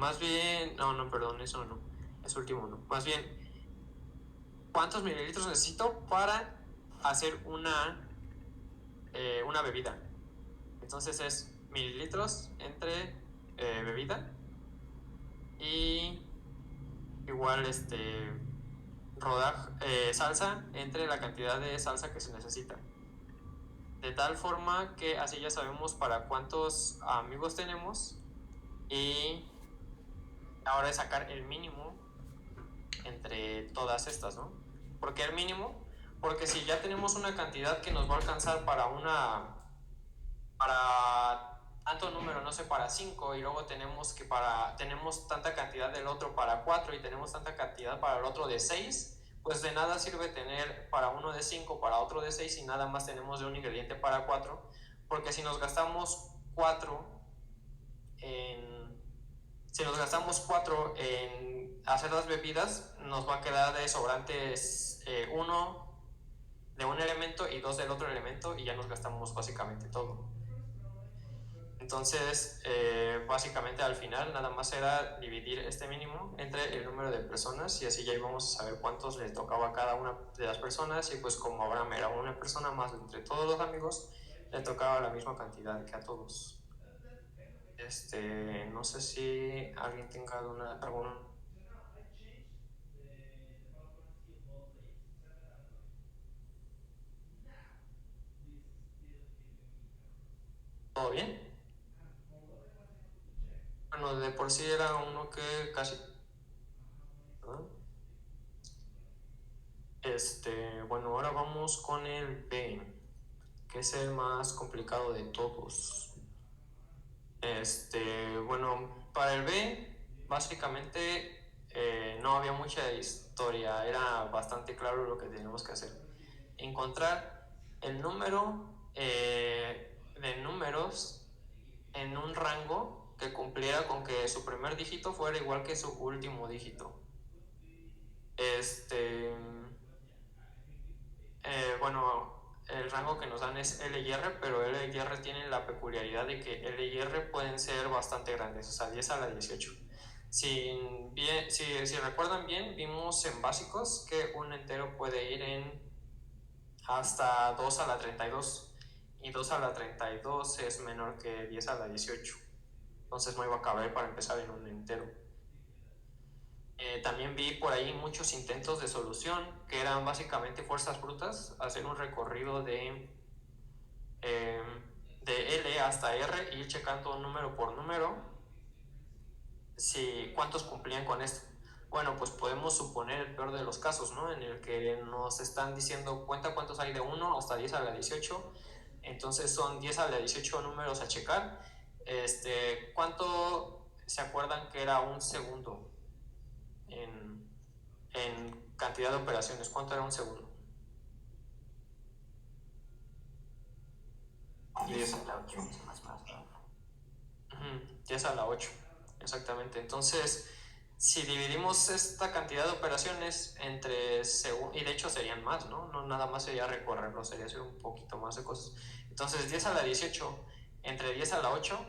Más bien, no, perdón, eso no. Es último no. Más bien, ¿cuántos mililitros necesito para hacer una bebida? Entonces es mililitros entre bebida y igual salsa entre la cantidad de salsa que se necesita. De tal forma que así ya sabemos para cuántos amigos tenemos y ahora es sacar el mínimo entre todas estas, ¿no? ¿Por qué el mínimo? Porque si ya tenemos una cantidad que nos va a alcanzar para tanto número, no sé, para 5 y luego tenemos tanta cantidad del otro para 4 y tenemos tanta cantidad para el otro de 6, pues de nada sirve tener para uno de 5, para otro de 6 y nada más tenemos de un ingrediente para 4, porque si nos gastamos 4 en hacer las bebidas, nos va a quedar de sobrantes uno de un elemento y 2 del otro elemento y ya nos gastamos básicamente todo. Entonces, básicamente al final nada más era dividir este mínimo entre el número de personas y así ya íbamos a saber cuántos le tocaba a cada una de las personas y pues como Abraham era una persona más entre todos los amigos, le tocaba la misma cantidad que a todos. No sé si alguien tenga alguna. ¿Todo bien? Bueno, de por sí era uno que casi. ¿No? Bueno, ahora vamos con el B, que es el más complicado de todos. Bueno, para el B, básicamente no había mucha historia, era bastante claro lo que teníamos que hacer. Encontrar el número de números en un rango que cumpliera con que su primer dígito fuera igual que su último dígito. Bueno, el rango que nos dan es L y R, pero L y R tienen la peculiaridad de que L y R pueden ser bastante grandes, o sea, 10 a la 18. Si recuerdan bien, vimos en básicos que un entero puede ir en hasta 2 a la 32 y 2 a la 32 es menor que 10 a la 18, entonces no iba a caber para empezar en un entero. También vi por ahí muchos intentos de solución que eran básicamente fuerzas brutas, hacer un recorrido de L hasta R e ir checando número por número cuántos cumplían con esto. Bueno, pues podemos suponer el peor de los casos, ¿no? En el que nos están diciendo cuenta cuántos hay de 1 hasta 10 a la 18, entonces son 10 a la 18 números a checar. ¿Cuánto se acuerdan que era un segundo en cantidad de operaciones? ¿Cuánto era un segundo? 10 a la 8, más. 10 a la 8, exactamente. Entonces, si dividimos esta cantidad de operaciones entre y de hecho serían más, ¿no? No nada más sería recorrerlo, sería hacer un poquito más de cosas. Entonces, 10 a la 18 entre 10 a la 8,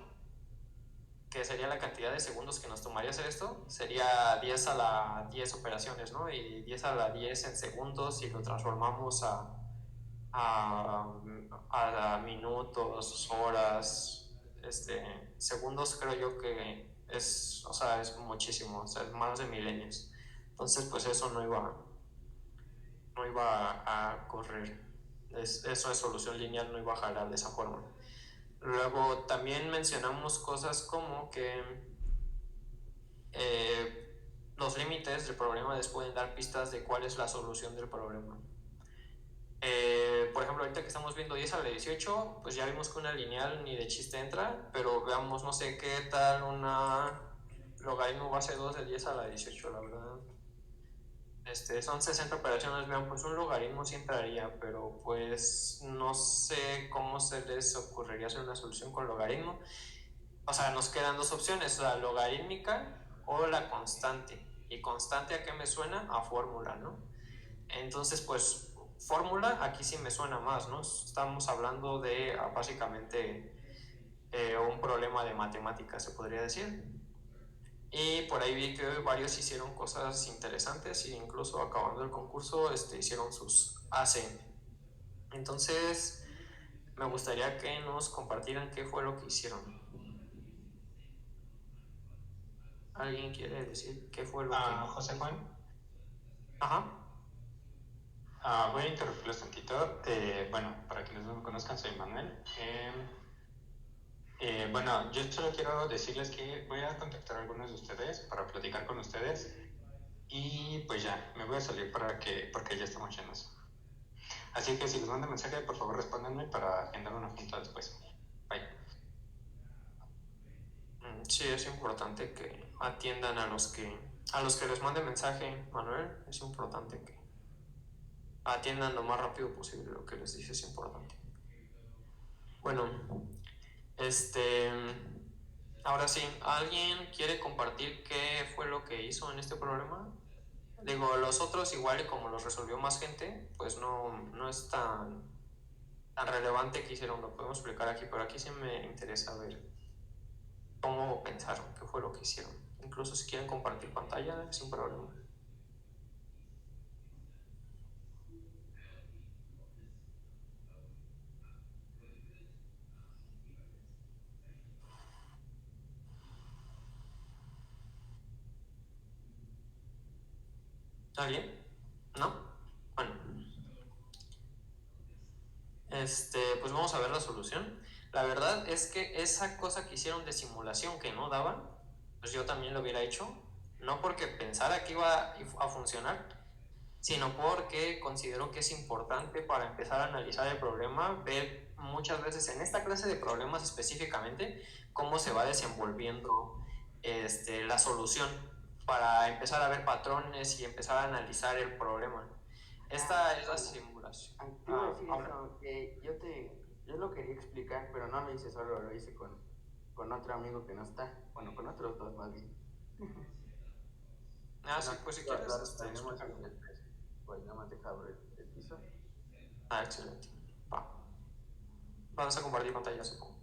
que sería la cantidad de segundos que nos tomaría hacer esto, sería 10 a la 10 operaciones, ¿no? Y 10 a la 10 en segundos, si lo transformamos a minutos, horas, segundos, creo yo que es, o sea, es muchísimo, o sea, es más de milenios. Entonces, pues eso no iba a correr. Eso de solución lineal no iba a jalar de esa forma. Luego también mencionamos cosas como que los límites del problema les pueden dar pistas de cuál es la solución del problema. Por ejemplo, ahorita que estamos viendo 10 a la 18, pues ya vimos que una lineal ni de chiste entra, pero veamos, no sé qué tal una logaritmo base 2 de 10 a la 18, la verdad. Son 60 operaciones, vean, pues un logaritmo sí entraría, pero pues no sé cómo se les ocurriría hacer una solución con logaritmo. O sea, nos quedan dos opciones, la logarítmica o la constante. ¿Y constante a qué me suena? A fórmula, ¿no? Entonces, pues, fórmula aquí sí me suena más, ¿no? Estamos hablando de básicamente un problema de matemáticas, se podría decir. Y por ahí vi que varios hicieron cosas interesantes e incluso acabando el concurso hicieron sus AC. Entonces, me gustaría que nos compartieran qué fue lo que hicieron. ¿Alguien quiere decir qué fue lo que...? José Juan. Ajá. Voy a interrumpirlos tantito. Bueno, para quienes no me conozcan, soy Manuel. Bueno, yo solo quiero decirles que voy a contactar a algunos de ustedes para platicar con ustedes y pues ya, me voy a salir porque ya estamos llenos. Así que si les mando mensaje, por favor respóndanme para agendar una junta después. Bye. Sí, es importante que atiendan a los que les mande mensaje, Manuel. Es importante que atiendan lo más rápido posible lo que les dice, es importante. Bueno, ahora sí, ¿alguien quiere compartir qué fue lo que hizo en este problema? Digo, los otros igual y como los resolvió más gente, pues no es tan relevante que hicieron, lo podemos explicar aquí, pero aquí sí me interesa ver cómo pensaron, qué fue lo que hicieron. Incluso si quieren compartir pantalla, sin problema. ¿Alguien? ¿No? Bueno. Pues vamos a ver la solución. La verdad es que esa cosa que hicieron de simulación que no daba, pues yo también lo hubiera hecho. No porque pensara que iba a funcionar, sino porque considero que es importante para empezar a analizar el problema, ver muchas veces en esta clase de problemas específicamente cómo se va desenvolviendo la solución para empezar a ver patrones y empezar a analizar el problema. Esta es la simulación. Te iba a decir eso, que yo lo quería explicar, pero no lo hice solo, lo hice con otro amigo que no está. Bueno, con otros dos más bien. Sí, pues si quieres, tenemos en el pues nada más deja abrir el piso. Excelente. Va. Vamos a compartir pantalla, supongo.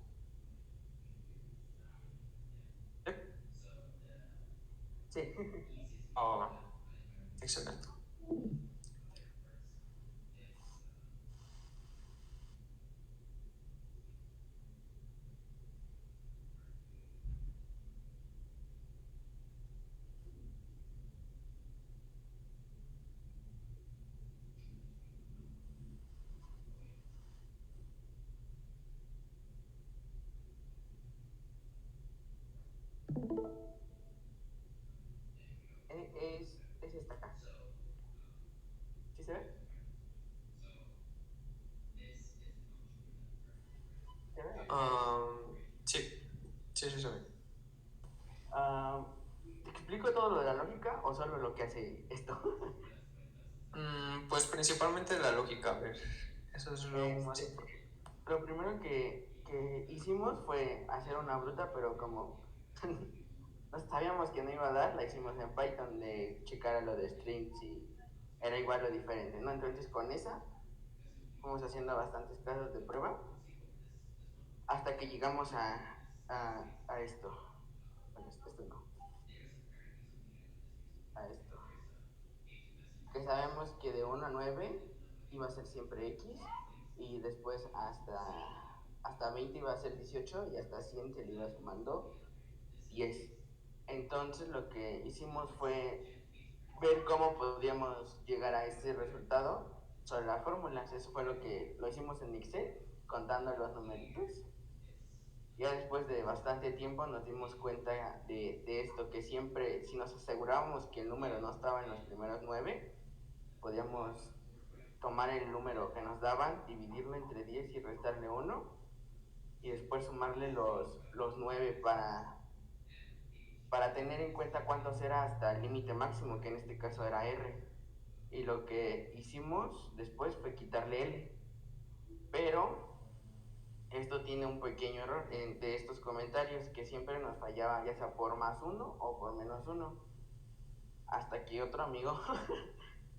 Sí. Excelente. Es esta acá. ¿Sí se ve? ¿Se ve? Sí se ve. ¿Te explico todo lo de la lógica o solo lo que hace esto? Pues principalmente la lógica, a ver. Eso es lo más importante. Lo primero que hicimos fue hacer una bruta, pero como sabíamos que no iba a dar, la hicimos en Python de checar lo de strings y era igual o diferente, ¿no? Entonces con esa fuimos haciendo bastantes casos de prueba hasta que llegamos a esto. Bueno, esto no. A esto. Que sabemos que de 1 a 9 iba a ser siempre X y después hasta 20 iba a ser 18 y hasta 100 se le iba sumando 10. Entonces lo que hicimos fue ver cómo podíamos llegar a ese resultado sobre las fórmulas. Eso fue lo hicimos en Excel, contando los numeritos. Ya después de bastante tiempo nos dimos cuenta de esto, que siempre, si nos asegurábamos que el número no estaba en los primeros 9, podíamos tomar el número que nos daban, dividirlo entre 10 y restarle 1, y después sumarle los 9 para tener en cuenta cuántos era hasta el límite máximo, que en este caso era R. Y lo que hicimos después fue quitarle L. Pero esto tiene un pequeño error de estos comentarios, que siempre nos fallaba ya sea por +1 o por -1. Hasta que otro amigo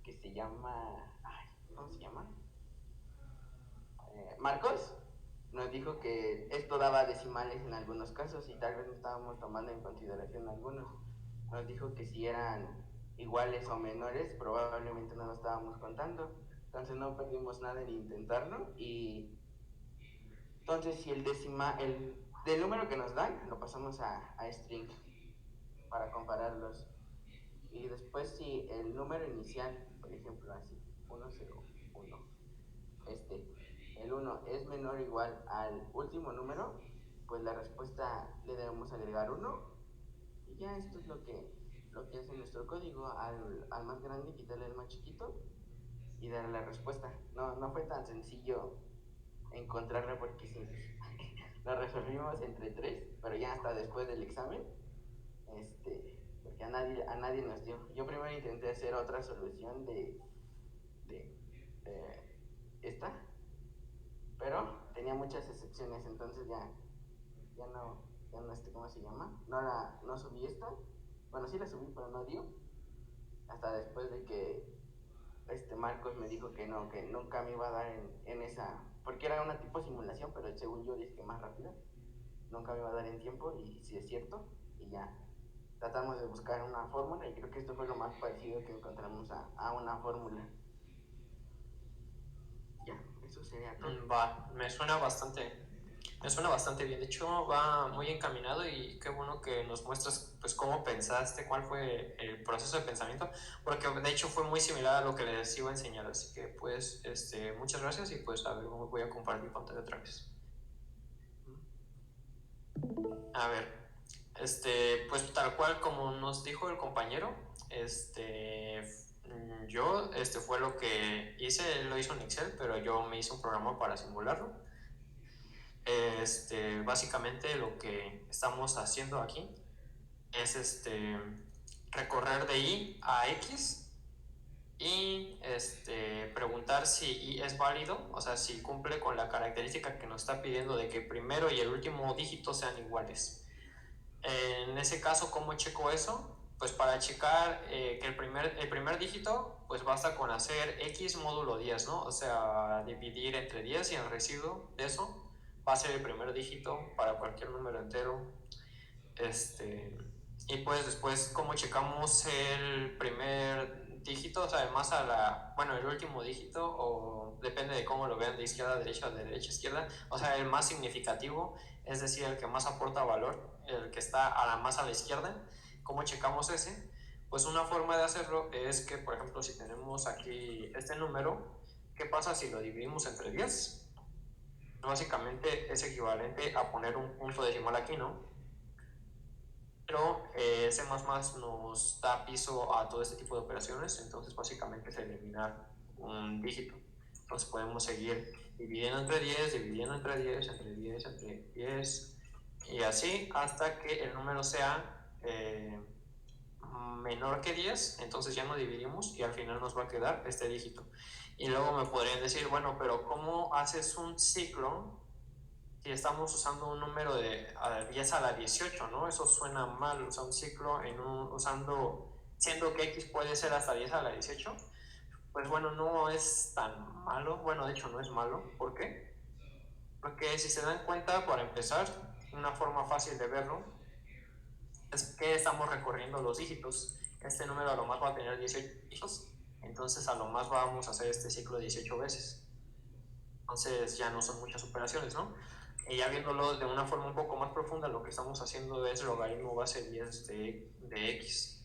que se llama... ¿cómo se llama? Marcos nos dijo que esto daba decimales en algunos casos y tal vez no estábamos tomando en consideración algunos. nos dijo que si eran iguales o menores, probablemente no lo estábamos contando. Entonces no perdimos nada en intentarlo. Y entonces si el del número que nos dan, lo pasamos a string para compararlos. Y después si el número inicial, por ejemplo así, 101, el 1 es menor o igual al último número, pues la respuesta le debemos agregar 1. Y ya esto es lo que hace nuestro código. Al más grande quitarle el más chiquito y darle la respuesta. No fue tan sencillo encontrarla porque sí, lo resolvimos entre 3, pero ya hasta después del examen, porque a nadie nos dio. Yo primero intenté hacer otra solución de esta, pero tenía muchas excepciones, entonces ya no, ¿cómo se llama? No subí esta. Bueno, sí la subí, pero no dio. Hasta después de que Marcos me dijo que no, que nunca me iba a dar en esa, porque era una tipo simulación, pero según yo dije que más rápida. Nunca me iba a dar en tiempo, y sí es cierto. Y ya tratamos de buscar una fórmula, y creo que esto fue lo más parecido que encontramos a una fórmula. Ya, eso sería todo. Va, me suena bastante bien. De hecho, va muy encaminado y qué bueno que nos muestras pues cómo pensaste, cuál fue el proceso de pensamiento, porque de hecho fue muy similar a lo que les iba a enseñar. Así que pues muchas gracias y pues a ver, voy a compartir mi pantalla otra vez. A ver, pues tal cual como nos dijo el compañero, yo, fue lo que hice. Él lo hizo en Excel, pero yo me hice un programa para simularlo. Básicamente lo que estamos haciendo aquí es recorrer de Y a X y preguntar si Y es válido, o sea, si cumple con la característica que nos está pidiendo de que el primero y el último dígito sean iguales. En ese caso, ¿cómo checo eso? Pues para checar que el primer dígito, pues basta con hacer X módulo 10, ¿no? O sea, dividir entre 10 y el residuo de eso va a ser el primer dígito para cualquier número entero. Y pues después, ¿cómo checamos el primer dígito? O sea, además el último dígito, o depende de cómo lo vean, de izquierda a derecha o de derecha a izquierda. O sea, el más significativo, es decir, el que más aporta valor, el que está más a la izquierda. ¿Cómo checamos ese? Pues una forma de hacerlo es que, por ejemplo, si tenemos aquí este número, ¿qué pasa si lo dividimos entre 10? Básicamente es equivalente a poner un punto decimal aquí, ¿no? Pero C++ nos da piso a todo este tipo de operaciones, entonces básicamente es eliminar un dígito. Entonces podemos seguir dividiendo entre 10, dividiendo entre 10, entre 10, entre 10, y así hasta que el número sea menor que 10, entonces ya no dividimos y al final nos va a quedar este dígito. Y luego me podrían decir, bueno, pero ¿cómo haces un ciclo si estamos usando un número de 10 a la 18, ¿no? Eso suena mal, o sea, un ciclo siendo que X puede ser hasta 10 a la 18. Pues bueno, no es tan malo. Bueno, de hecho no es malo. ¿Por qué? Porque si se dan cuenta, para empezar, una forma fácil de verlo es que estamos recorriendo los dígitos. Este número a lo más va a tener 18 dígitos, entonces a lo más vamos a hacer este ciclo 18 veces. Entonces ya no son muchas operaciones, ¿no? Y ya viéndolo de una forma un poco más profunda, lo que estamos haciendo es logaritmo base 10 de X.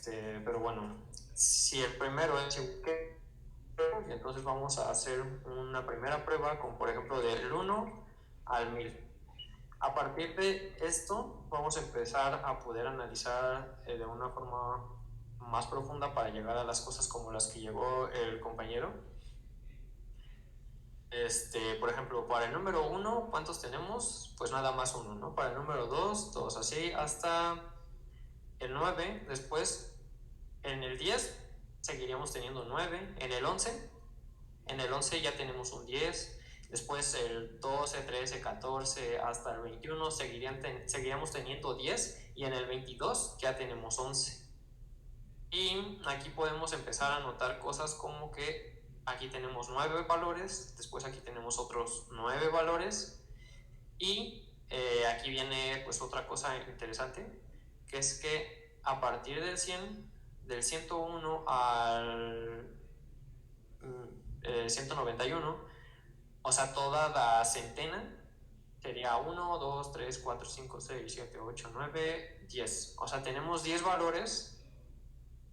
Pero bueno, si el primero es que, entonces vamos a hacer una primera prueba con, por ejemplo, del 1 al 1000. A partir de esto vamos a empezar a poder analizar de una forma más profunda para llegar a las cosas como las que llegó el compañero. Por ejemplo, para el número 1, ¿cuántos tenemos? Pues nada más uno, ¿no? Para el número 2, todos así, hasta el 9. Después, en el 10, seguiríamos teniendo 9. En el 11 ya tenemos un 10. Después el 12, 13, 14, hasta el 21 seguiríamos teniendo 10. Y en el 22 ya tenemos 11. Y aquí podemos empezar a notar cosas como que aquí tenemos 9 valores, después aquí tenemos otros 9 valores, y aquí viene pues otra cosa interesante, que es que a partir del 100, del 101 al 191, o sea, toda la centena sería 1, 2, 3, 4, 5, 6, 7, 8, 9, 10. O sea, tenemos 10 valores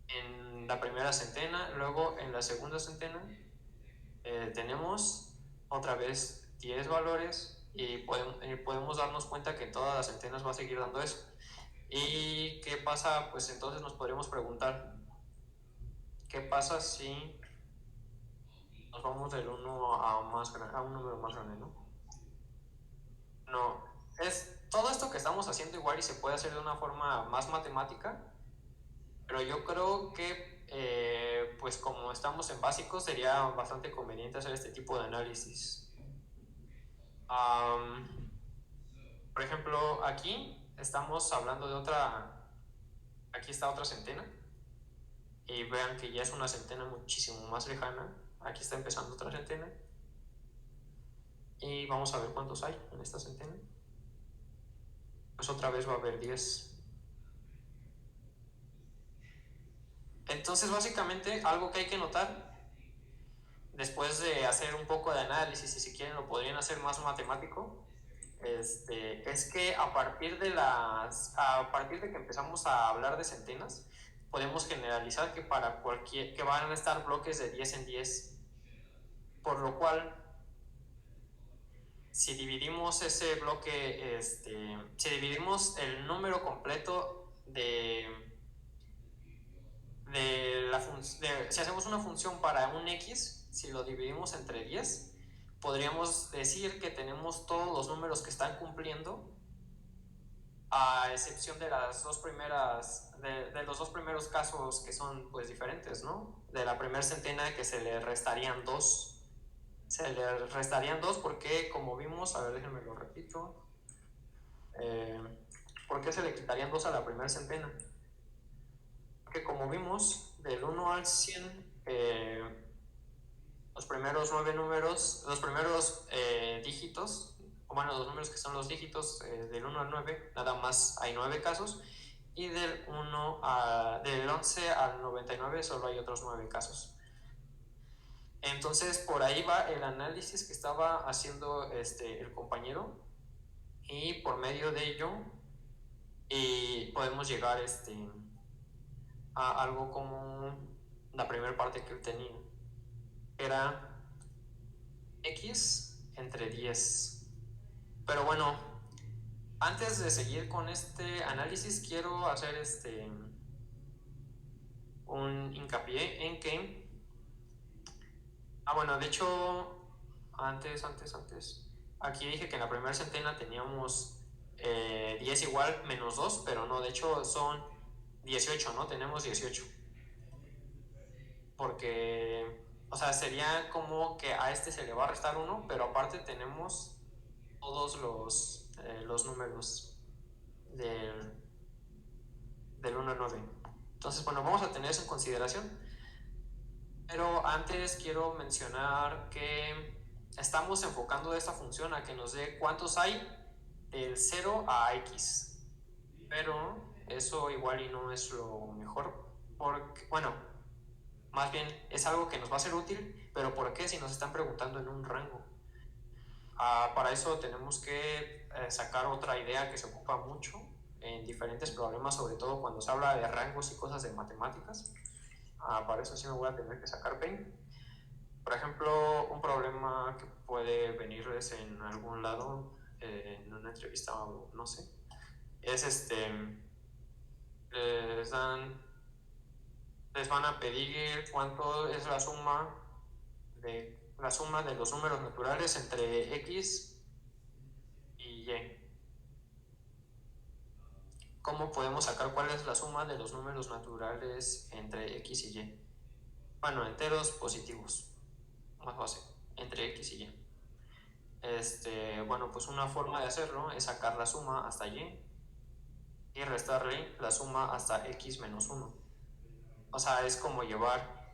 en la primera centena. Luego en la segunda centena tenemos otra vez 10 valores y podemos darnos cuenta que en todas las centenas va a seguir dando eso. ¿Y qué pasa? Pues entonces nos podríamos preguntar, ¿qué pasa si nos vamos del 1 a un número más grande, ¿no? No, es todo esto que estamos haciendo igual y se puede hacer de una forma más matemática, pero yo creo que pues como estamos en básicos sería bastante conveniente hacer este tipo de análisis. Por ejemplo, aquí estamos hablando de aquí está otra centena, y vean que ya es una centena muchísimo más lejana. Aquí está empezando otra centena, y vamos a ver cuántos hay en esta centena. Pues otra vez va a haber 10. Entonces, básicamente, algo que hay que notar, después de hacer un poco de análisis, y si quieren lo podrían hacer más matemático, es que a partir de que empezamos a hablar de centenas, podemos generalizar que que van a estar bloques de 10 en 10, por lo cual, si dividimos ese bloque, si dividimos el número completo si hacemos una función para un x, si lo dividimos entre 10, podríamos decir que tenemos todos los números que están cumpliendo, a excepción de las dos primeras, de los dos primeros casos que son pues diferentes, ¿no? De la primera centena, que se le restarían 2. Se le restarían 2 porque, como vimos, a ver, déjenme lo repito. ¿Por qué se le quitarían 2 a la primera centena? Porque, como vimos, del 1 al 100, los primeros 9 números, los primeros dígitos, bueno, los números que son los dígitos del 1 al 9, nada más hay 9 casos, y del 11 al 99 solo hay otros 9 casos. Entonces, por ahí va el análisis que estaba haciendo el compañero, y por medio de ello podemos llegar a algo como la primera parte que él tenía, era x entre 10. Pero bueno, antes de seguir con este análisis, quiero hacer un hincapié en que bueno, de hecho, antes, aquí dije que en la primera centena teníamos 10 igual menos 2, pero no, de hecho son 18, ¿no? Tenemos 18. Porque, o sea, sería como que a se le va a restar 1, pero aparte tenemos todos los números del 1 al 9. Entonces, bueno, vamos a tener eso en consideración. Pero antes quiero mencionar que estamos enfocando esta función a que nos dé cuántos hay del 0 a x. Pero eso igual y no es lo mejor. Porque, bueno, más bien es algo que nos va a ser útil, pero ¿por qué si nos están preguntando en un rango? Para eso tenemos que sacar otra idea que se ocupa mucho en diferentes problemas, sobre todo cuando se habla de rangos y cosas de matemáticas. Para eso sí me voy a tener que sacar Paint. Por ejemplo, un problema que puede venirles en algún lado, en una entrevista o no sé, es les van a pedir cuánto es la suma de los números naturales entre x y y. ¿Cómo podemos sacar cuál es la suma de los números naturales entre x y y? Bueno, enteros positivos, más fácil, entre x y y. Bueno, pues una forma de hacerlo es sacar la suma hasta y restarle la suma hasta x menos 1. O sea, es como llevar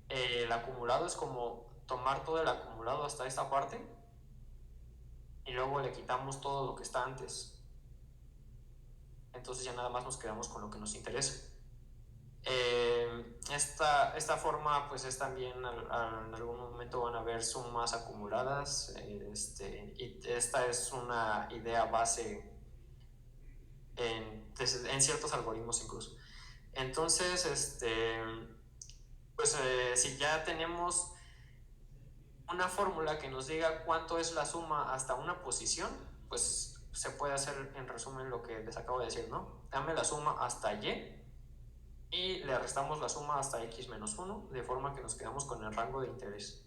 el acumulado, es como tomar todo el acumulado hasta esta parte y luego le quitamos todo lo que está antes. Entonces ya nada más nos quedamos con lo que nos interesa. Esta forma pues es también en algún momento van a haber sumas acumuladas, y esta es una idea base en ciertos algoritmos incluso. Entonces, pues si ya tenemos una fórmula que nos diga cuánto es la suma hasta una posición, pues se puede hacer en resumen lo que les acabo de decir, ¿no? Dame la suma hasta y le restamos la suma hasta x menos 1, de forma que nos quedamos con el rango de interés.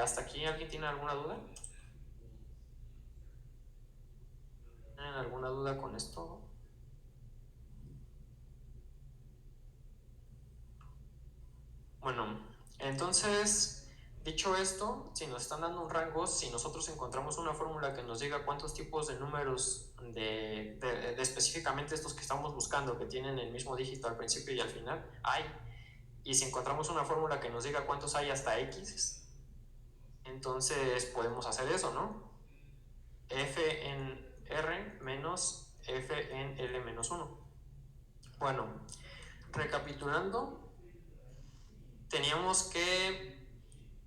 ¿Hasta aquí alguien tiene alguna duda? ¿Tienen alguna duda con esto? Bueno, entonces, dicho esto, si nos están dando un rango, si nosotros encontramos una fórmula que nos diga cuántos tipos de números de específicamente estos que estamos buscando, que tienen el mismo dígito al principio y al final, hay, y si encontramos una fórmula que nos diga cuántos hay hasta x, entonces podemos hacer eso, ¿no? F en R menos F en L menos 1. Bueno, recapitulando, teníamos que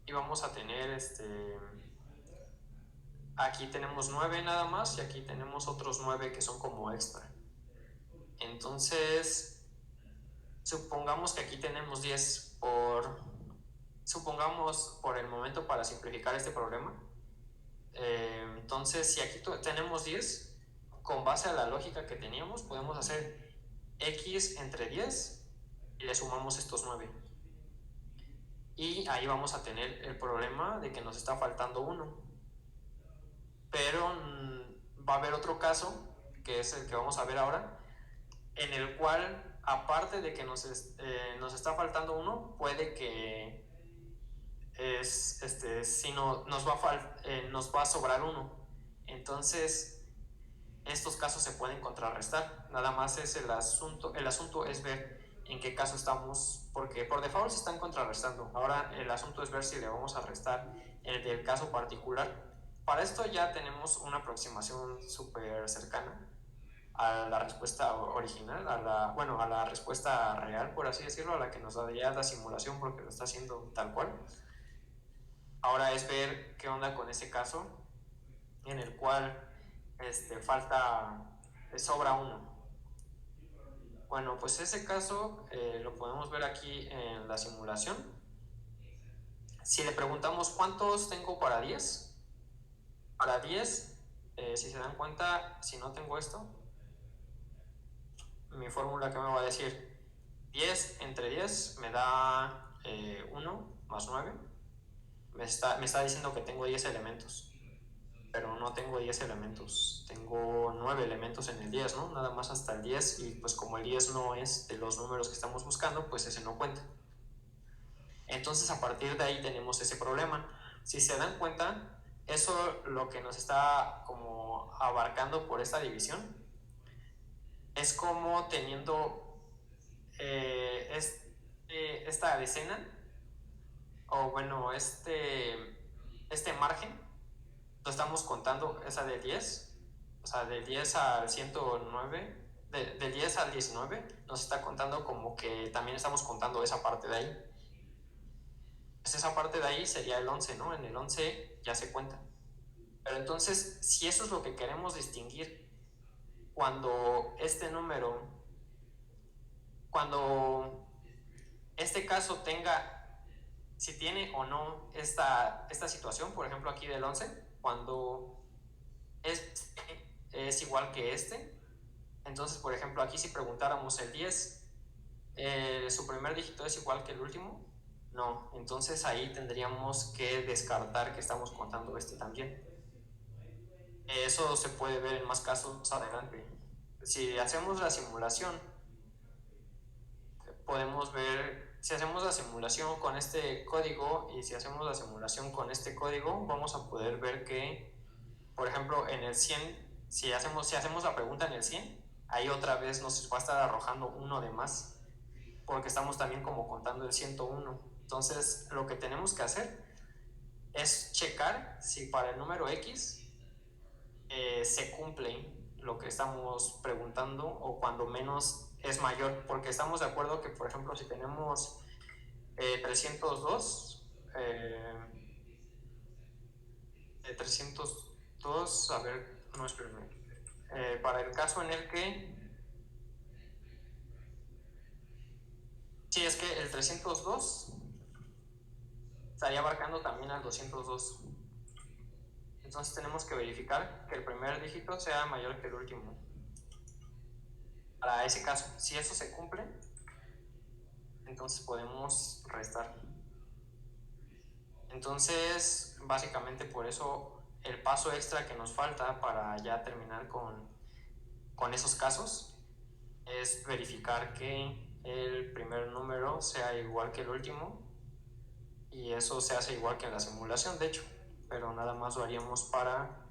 íbamos a tener aquí tenemos 9 nada más y aquí tenemos otros 9 que son como extra. Entonces, supongamos que aquí tenemos 10 supongamos por el momento para simplificar este problema. Entonces, si aquí tenemos 10, con base a la lógica que teníamos, podemos hacer x entre 10 y le sumamos estos 9. Y ahí vamos a tener el problema de que nos está faltando 1. Pero va a haber otro caso, que es el que vamos a ver ahora, en el cual, aparte de que nos está faltando 1, puede que si no, nos va a sobrar 1. Entonces, estos casos se pueden contrarrestar. Nada más es el asunto es ver en qué caso estamos, porque por default se están contrarrestando. Ahora el asunto es ver si le vamos a restar el del caso particular. Para esto ya tenemos una aproximación súper cercana a la respuesta original, a la respuesta real, por así decirlo, a la que nos daría la simulación, porque lo está haciendo tal cual. Ahora es ver qué onda con ese caso en el cual sobra 1. Bueno, pues ese caso lo podemos ver aquí en la simulación. Si le preguntamos cuántos tengo para 10, si se dan cuenta, si no tengo esto, mi fórmula que me va a decir 10 entre 10 me da 1 más 9. Me está diciendo que tengo 10 elementos, pero no tengo 10 elementos, tengo 9 elementos en el 10, ¿no? Nada más hasta el 10, y pues como el 10 no es de los números que estamos buscando, pues ese no cuenta. Entonces a partir de ahí tenemos ese problema. Si se dan cuenta, eso lo que nos está como abarcando por esta división es como teniendo esta decena, o bueno, este margen, lo estamos contando, esa de 10, o sea, del 10 al 109, del 10 al 19, nos está contando como que también estamos contando esa parte de ahí. Pues esa parte de ahí sería el 11, ¿no? En el 11 ya se cuenta. Pero entonces, si eso es lo que queremos distinguir, cuando este caso tenga, si tiene o no esta situación, por ejemplo aquí del 11, cuando es igual que entonces por ejemplo aquí si preguntáramos el 10, su primer dígito es igual que el último, no, entonces ahí tendríamos que descartar que estamos contando también. Eso se puede ver en más casos adelante. Si hacemos la simulación, podemos ver, si hacemos la simulación con este código y si hacemos la simulación con este código, vamos a poder ver que, por ejemplo, en el 100, si hacemos la pregunta en el 100, ahí otra vez nos va a estar arrojando 1 de más, porque estamos también como contando el 101. Entonces, lo que tenemos que hacer es checar si para el número X se cumple lo que estamos preguntando o cuando menos es mayor, porque estamos de acuerdo que, por ejemplo, si tenemos 302, 302, a ver, no, espérame, para el caso en el que, sí, es que el 302 estaría abarcando también al 202. Entonces tenemos que verificar que el primer dígito sea mayor que el último. Para ese caso, si eso se cumple, entonces podemos restar. Entonces, básicamente por eso el paso extra que nos falta para ya terminar con esos casos es verificar que el primer número sea igual que el último, y eso se hace igual que en la simulación, de hecho, pero nada más lo haríamos para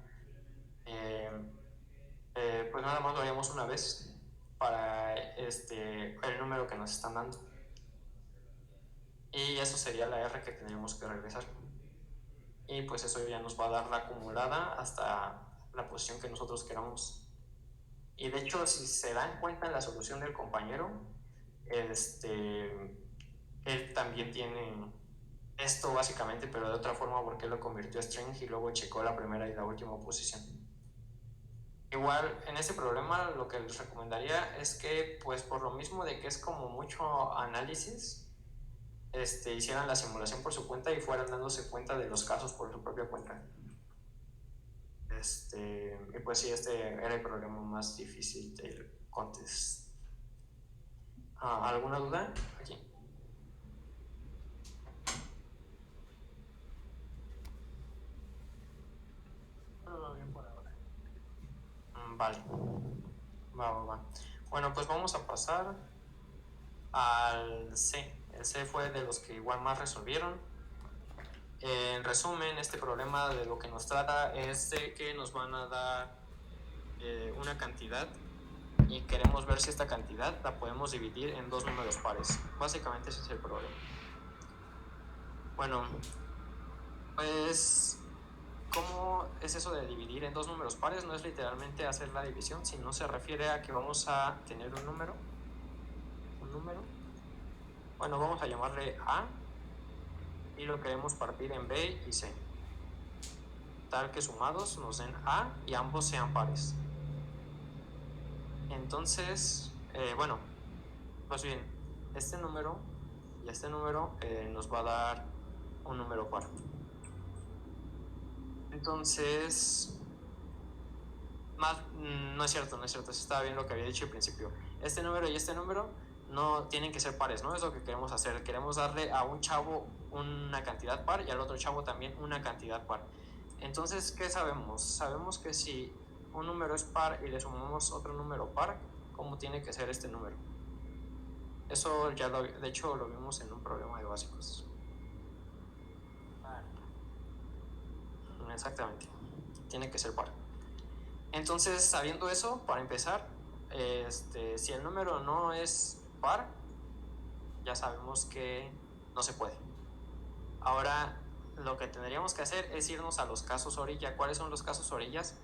pues nada más lo haríamos una vez para el número que nos están dando, y eso sería la R que tendríamos que regresar, y pues eso ya nos va a dar la acumulada hasta la posición que nosotros queramos. Y de hecho, si se dan cuenta en la solución del compañero, él también tiene esto básicamente, pero de otra forma, porque lo convirtió a string y luego checó la primera y la última posición. Igual en este problema lo que les recomendaría es que, pues por lo mismo de que es como mucho análisis, hicieran la simulación por su cuenta y fueran dándose cuenta de los casos por su propia cuenta. Y pues sí, era el problema más difícil del contest. ¿Alguna duda? Aquí. Todo bien por ahora. Vale. Va. Bueno, pues vamos a pasar al C. El C fue de los que igual más resolvieron. En resumen, este problema de lo que nos trata es de que nos van a dar una cantidad y queremos ver si esta cantidad la podemos dividir en dos números pares. Básicamente ese es el problema. Bueno, pues ¿cómo es eso de dividir en dos números pares? No es literalmente hacer la división, sino se refiere a que vamos a tener un número. Bueno, vamos a llamarle A y lo queremos partir en B y C, tal que sumados nos den A y ambos sean pares. Entonces, bueno, más bien, este número y este número nos va a dar un número par. Entonces, no es cierto, estaba bien lo que había dicho al principio. Este número y este número no tienen que ser pares, ¿no? Es lo que queremos hacer. Queremos darle a un chavo una cantidad par y al otro chavo también una cantidad par. Entonces, ¿qué sabemos? Sabemos que si un número es par y le sumamos otro número par, ¿cómo tiene que ser este número? Eso ya de hecho lo vimos en un problema de básicos. Exactamente, tiene que ser par. Entonces, sabiendo eso, para empezar, si el número no es par, ya sabemos que no se puede. Ahora, lo que tendríamos que hacer es irnos a los casos orilla. ¿Cuáles son los casos orillas?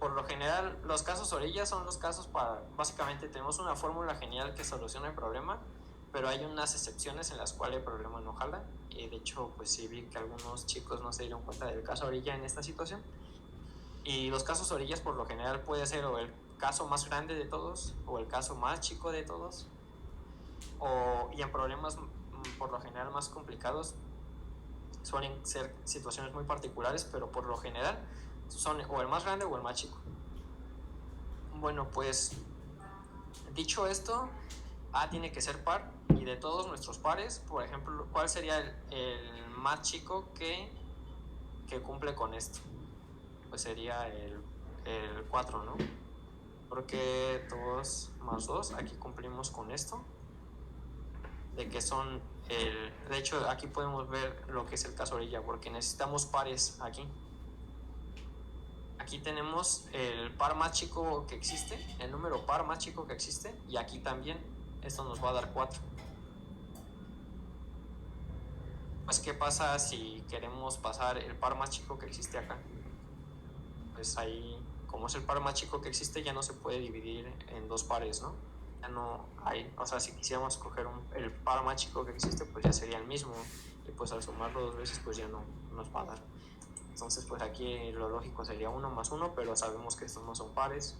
Por lo general, los casos orillas son los casos para, básicamente tenemos una fórmula genial que soluciona el problema, pero hay unas excepciones en las cuales el problema no jala, y de hecho pues sí vi que algunos chicos no se dieron cuenta del caso orilla en esta situación. Y los casos orillas por lo general puede ser o el caso más grande de todos o el caso más chico de todos, y en problemas por lo general más complicados suelen ser situaciones muy particulares, pero por lo general son o el más grande o el más chico. Bueno, pues dicho esto, A tiene que ser par, y de todos nuestros pares, por ejemplo, ¿cuál sería el más chico que cumple con esto? Pues sería el 4, ¿no? Porque 2 más 2, aquí cumplimos con esto, de que son de hecho aquí podemos ver lo que es el caso orilla, porque necesitamos pares aquí. Aquí tenemos el par más chico que existe, el número par más chico que existe, y aquí también, esto nos va a dar 4. pues ¿qué pasa si queremos pasar el par más chico que existe acá? Pues ahí, como es el par más chico que existe, ya no se puede dividir en dos pares, ¿no? Ya no hay, o sea, si quisiéramos escoger el par más chico que existe, pues ya sería el mismo, y pues al sumarlo dos veces, pues ya no nos va a dar. Entonces, pues aquí lo lógico sería 1 más 1, pero sabemos que estos no son pares,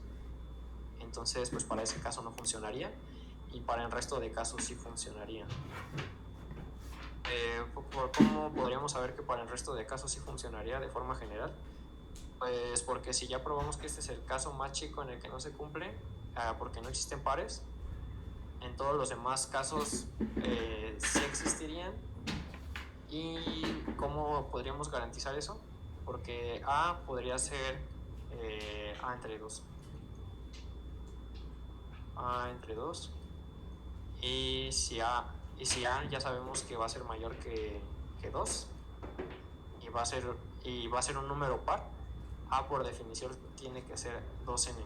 entonces pues para ese caso no funcionaría, y para el resto de casos sí funcionaría. ¿Cómo podríamos saber que para el resto de casos sí funcionaría de forma general? Pues porque si ya probamos que este es el caso más chico en el que no se cumple, porque no existen pares, en todos los demás casos sí existirían. ¿Y cómo podríamos garantizar eso? Porque A podría ser A entre 2. A entre 2. Y si A ya sabemos que va a ser mayor que 2 y va a ser un número par, A por definición tiene que ser 2n.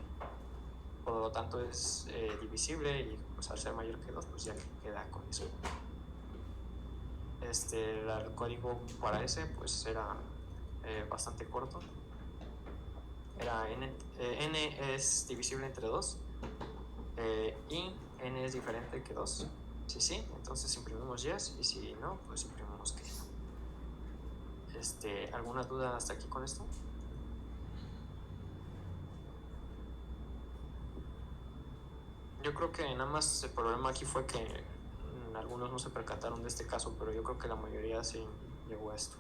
Por lo tanto es divisible, y pues al ser mayor que 2 pues ya queda con eso. El código para ese pues era bastante corto. Era n es divisible entre 2 y n es diferente que 2. Si sí, entonces imprimimos yes, y si no, pues imprimimos que no. ¿Alguna duda hasta aquí con esto? Yo creo que nada más el problema aquí fue que algunos no se percataron de este caso, pero yo creo que la mayoría sí llegó a esto.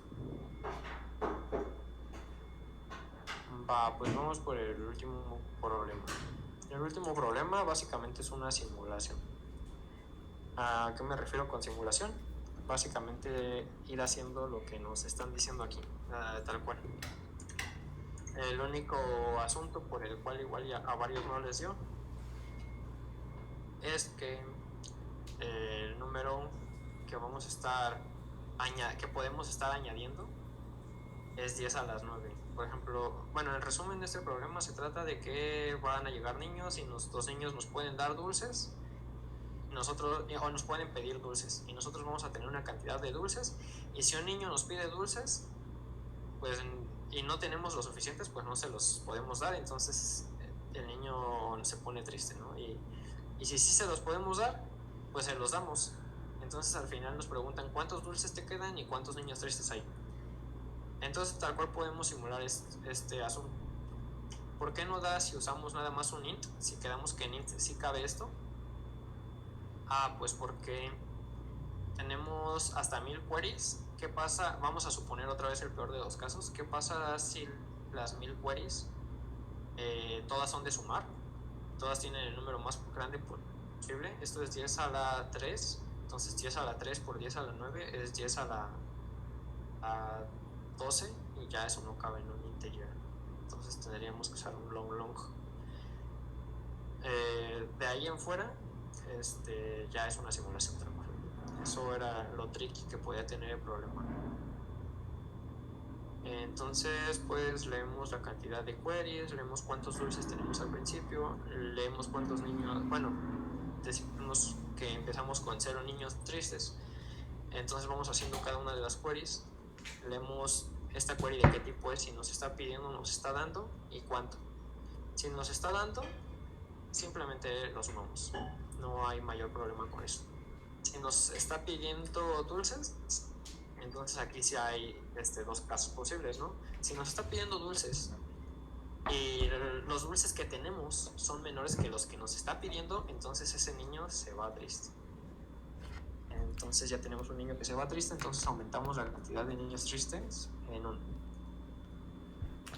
Pues vamos por el último problema. El último problema básicamente es una simulación. ¿A qué me refiero con simulación? Básicamente ir haciendo lo que nos están diciendo aquí, tal cual. El único asunto por el cual igual ya a varios no les dio es que el número que que podemos estar añadiendo es 10 a las 9. Por ejemplo, bueno, en resumen de este problema se trata de que van a llegar niños y los niños nos pueden dar dulces, o nos pueden pedir dulces, y nosotros vamos a tener una cantidad de dulces, y si un niño nos pide dulces, pues y no tenemos los suficientes, pues no se los podemos dar, entonces el niño se pone triste, ¿no? Y si sí se los podemos dar, pues se los damos. Entonces al final nos preguntan cuántos dulces te quedan y cuántos niños tristes hay. Entonces tal cual podemos simular este asunto. ¿Por qué no da si usamos nada más un int? Si quedamos que en int sí cabe esto. Pues porque tenemos hasta 1000 queries. ¿Qué pasa? Vamos a suponer otra vez el peor de los casos. ¿Qué pasa si las 1000 queries todas son de sumar? Todas tienen el número más grande posible. Esto es 10 a la 3. Entonces 10 a la 3 por 10 a la 9 es 10 a la 12, y ya eso no cabe en un integer. Entonces tendríamos que usar un long. De ahí en fuera ya es una simulación tal cual. Eso era lo tricky que podía tener el problema. Entonces pues leemos la cantidad de queries, leemos cuántos dulces tenemos al principio, leemos cuántos niños, bueno, decimos que empezamos con 0 niños tristes. Entonces vamos haciendo cada una de las queries, leemos esta query de qué tipo es, si nos está pidiendo, nos está dando y cuánto. Si nos está dando, simplemente lo sumamos, no hay mayor problema con eso. Si nos está pidiendo dulces, entonces aquí sí hay dos casos posibles, ¿no? Si nos está pidiendo dulces y los dulces que tenemos son menores que los que nos está pidiendo, entonces ese niño se va triste. Entonces ya tenemos un niño que se va triste, entonces aumentamos la cantidad de niños tristes en 1.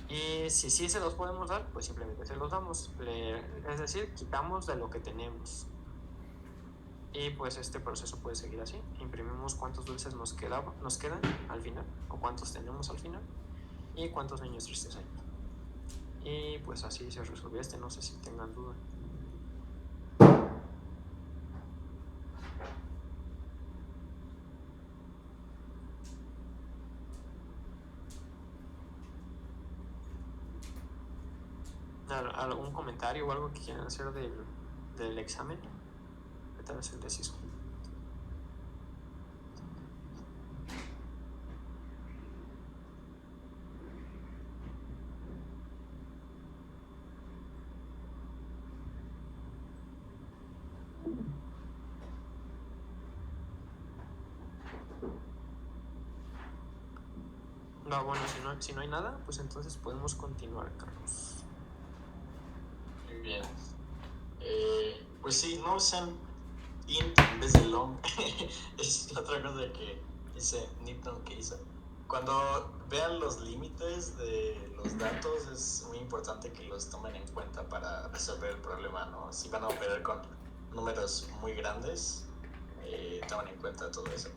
Y si sí se los podemos dar, pues simplemente se los damos. Es decir, quitamos de lo que tenemos. Y pues este proceso puede seguir así. Imprimimos cuántos dulces nos quedan al final, o cuántos tenemos al final, y cuántos niños tristes hay. Y pues así se resolvió no sé si tengan duda. ¿Algún comentario o algo que quieran hacer del examen? ¿Qué tal es el deciso? Va, bueno, si no hay nada, pues entonces podemos continuar, Carlos. Muy bien. Pues sí, no usan int en vez de long. Es la otra cosa que dice Nipton que hizo. Cuando vean los límites de los datos, es muy importante que los tomen en cuenta para resolver el problema, ¿no? Si van a operar con números muy grandes, tomen en cuenta todo eso.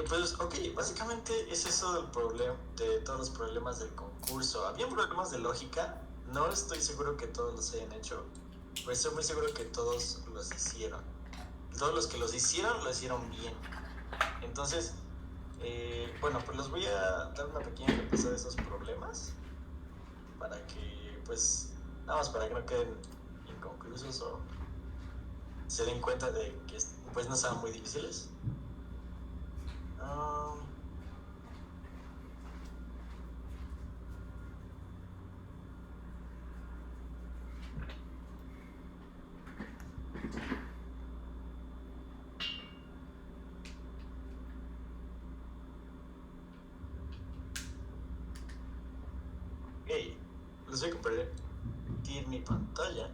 Pues ok, básicamente es eso del problema, de todos los problemas del concurso. Había problemas de lógica, no estoy seguro que todos los hayan hecho, pero estoy muy seguro que todos los hicieron. Todos los que los hicieron, lo hicieron bien. Entonces, bueno, pues les voy a dar una pequeña repasada de esos problemas para que, pues, nada más para que no queden inconclusos o se den cuenta de que pues no sean muy difíciles. Ok, les voy a compartir mi pantalla.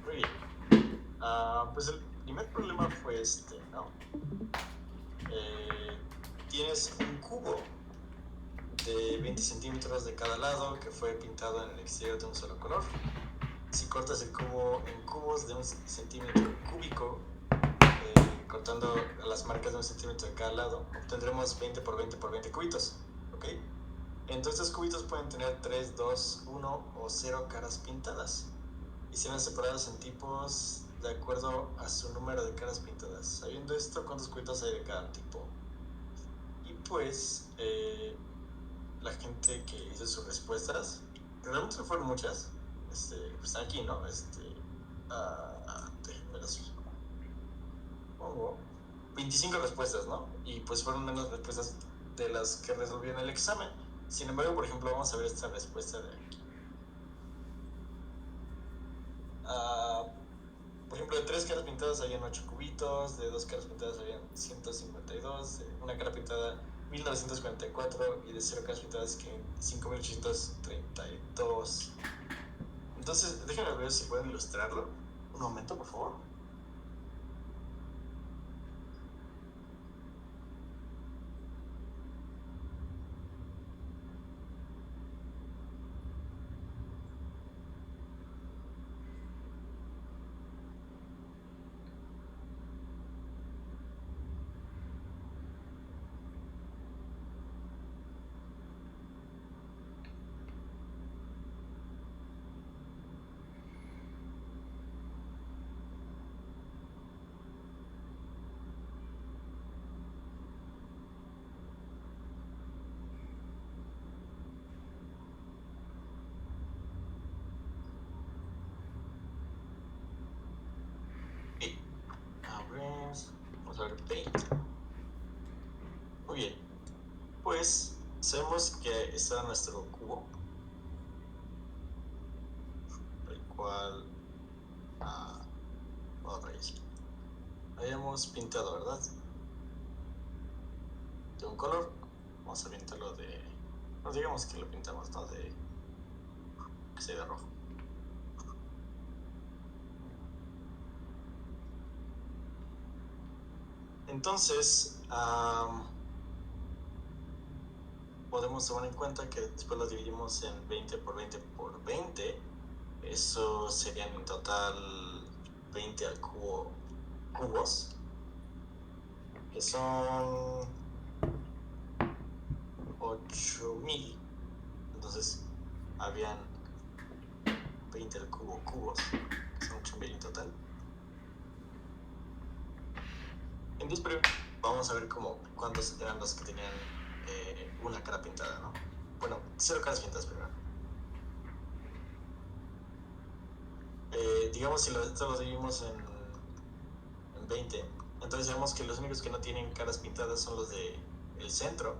Muy bien. Pues el primer problema fue este, ¿no? Tienes un cubo de 20 centímetros de cada lado que fue pintado en el exterior de un solo color. Si cortas el cubo en cubos de 1 centímetro cúbico, cortando las marcas de 1 centímetro de cada lado, obtendremos 20 por 20 por 20 cubitos, ¿ok? Entonces estos cubitos pueden tener 3, 2, 1 o 0 caras pintadas y serán separados en tipos de acuerdo a su número de caras pintadas. Sabiendo esto, ¿cuántos cubitos hay de cada tipo? Y pues la gente que hizo sus respuestas, realmente fueron muchas, pues están aquí, ¿no? Me las pongo. 25 respuestas, ¿no? Y pues fueron menos respuestas de las que resolvieron el examen. Sin embargo, por ejemplo, vamos a ver esta respuesta de aquí. Por ejemplo, de 3 caras pintadas habían 8 cubitos, de 2 caras pintadas habían 152, de una cara pintada 1944 y de 0 caras pintadas que 5832. Entonces, déjenme ver si pueden ilustrarlo. Un momento, por favor. Vamos a ver Paint. Muy bien. Pues sabemos que está nuestro cubo, el cual habíamos pintado, ¿verdad? De un color. Vamos a pintarlo de... No digamos que lo pintamos, ¿no? De... que sea de rojo. Entonces, podemos tomar en cuenta que después lo dividimos en 20 por 20 por 20. Eso serían en total 20 al cubo cubos, que son 8000. Entonces, habían 20 al cubo cubos, que son 8000 en total. Entonces, pero vamos a ver cuántos eran los que tenían una cara pintada, ¿no? Bueno, 0 caras pintadas primero. Digamos, si esto lo dividimos en 20, entonces vemos que los únicos que no tienen caras pintadas son los del centro,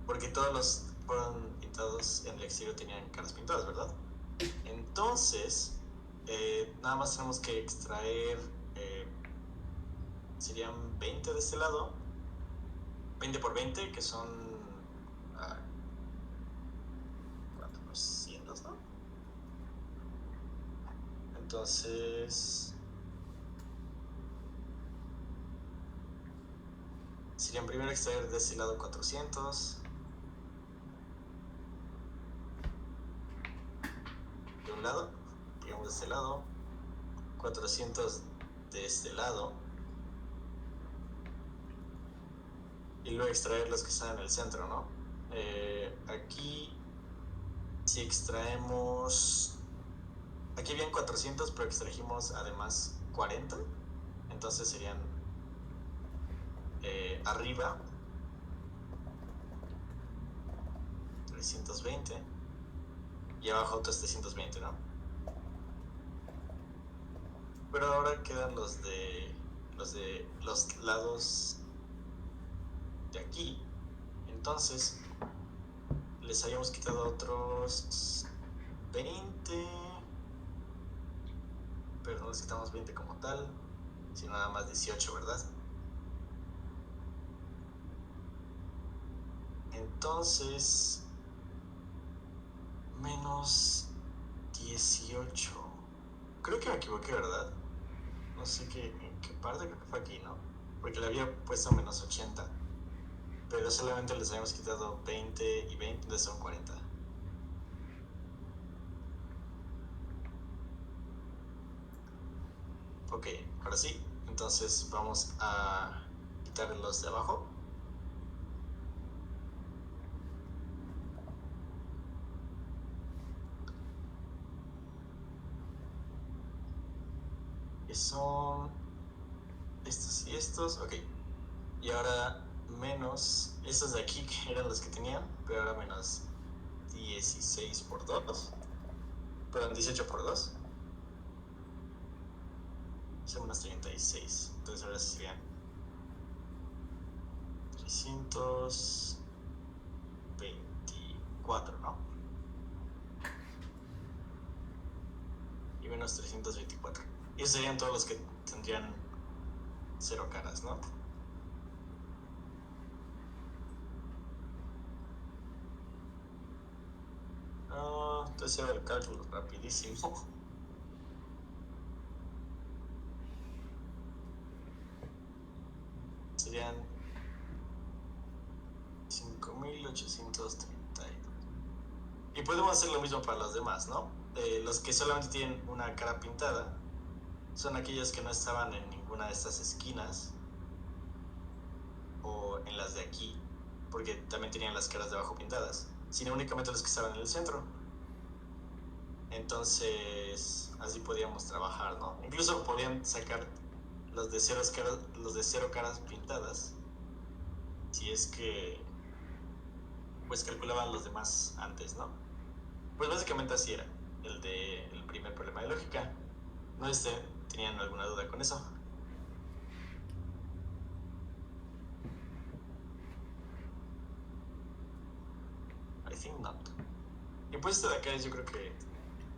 porque todos los fueron pintados en el exterior tenían caras pintadas, ¿verdad? Entonces, nada más tenemos que extraer serían 20 de este lado, 20 por 20, que son 400, ¿no? Entonces serían primero extraer de este lado 400, de un lado, digamos de este lado, 400 de este lado, y luego extraer los que están en el centro, ¿no? Aquí, si extraemos, aquí habían 400, pero extrajimos además 40, entonces serían arriba 320 y abajo otros 320, ¿no? Pero ahora quedan los de los lados de aquí. Entonces les habíamos quitado otros 20, pero no les quitamos 20 como tal, sino nada más 18, ¿verdad? Entonces menos 18. Creo que me equivoqué, ¿verdad? No sé en qué parte, creo que fue aquí, ¿no? Porque le había puesto menos 80. Pero solamente les habíamos quitado 20 y 20, entonces son 40. Ok, ahora sí. Entonces vamos a quitar los de abajo. Que son estos y estos, ok. Y ahora menos estos de aquí, que eran los que tenían, pero ahora menos 16 por 2. Perdón, 18 por 2. Son menos 36. Entonces ahora serían 324, ¿no? Y menos 324. Y esos serían todos los que tendrían 0 caras, ¿no? Entonces hago el cálculo rapidísimo. Serían 5.832. Y podemos hacer lo mismo para los demás, ¿no? Los que solamente tienen una cara pintada son aquellos que no estaban en ninguna de estas esquinas o en las de aquí, porque también tenían las caras de abajo pintadas, sino únicamente los que estaban en el centro. Entonces así podíamos trabajar, ¿no? Incluso podían sacar los de cero caras pintadas si es que pues calculaban los demás antes, ¿no? Pues básicamente así era el primer problema de lógica. ¿No tenían alguna duda con eso? I think not. Y pues este de acá es, yo creo que